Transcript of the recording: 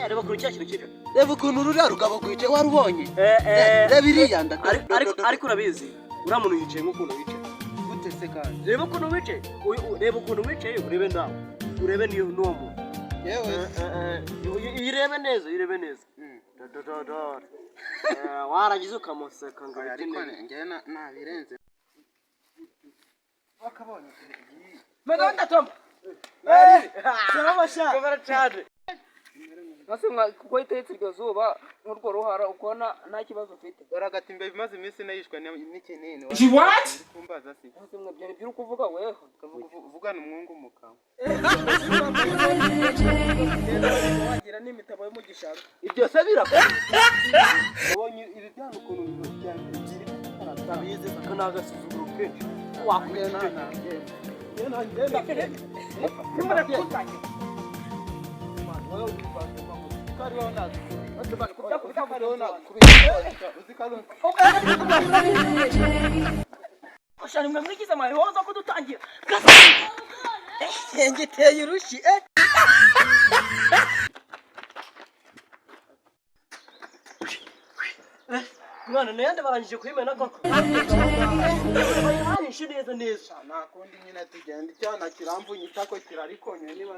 reba kuri cya kintu kiri reba ukuntu ruriya rugabo kwicaye warubonye reba iriya ariko urabizi uriya muntu yicaye nk'ukuntu wicaye gute se kandi reba ukuntu wicaye reba ukuntu wicaye urebe nawe urebe n'uwo muntu yewe irebe neza waragize ukamuseka ngo ariko njye nabirenze wakabonye maganda Tom sarabasha kamera cyane Nasimwa kuko itetse iryo zuba n'urwo ruhara ukona nta kibazo ufite. Baragati imbe bimaze iminsi nayishwa n'ikinini. What? Kumbaza si. Nasimwa byari byo kuvuga weho. Uvugana umwungu mukawe. Wagira n'imitabo yo mu gishanga. Ibyo se birako. Ubonye ibi byano ukuntu byangire tabize kanaga suzuguru kenshi. Wakugenda ngenda. Kimara kutanye. Oshani mwe mwigize amahoza ko dutangira. Ngiteye urushi Mwana nende barangije kwimena koko. Bayihani neza. Nakundi nyine tugenda cyana kiramvunyita ko kirarikonye niba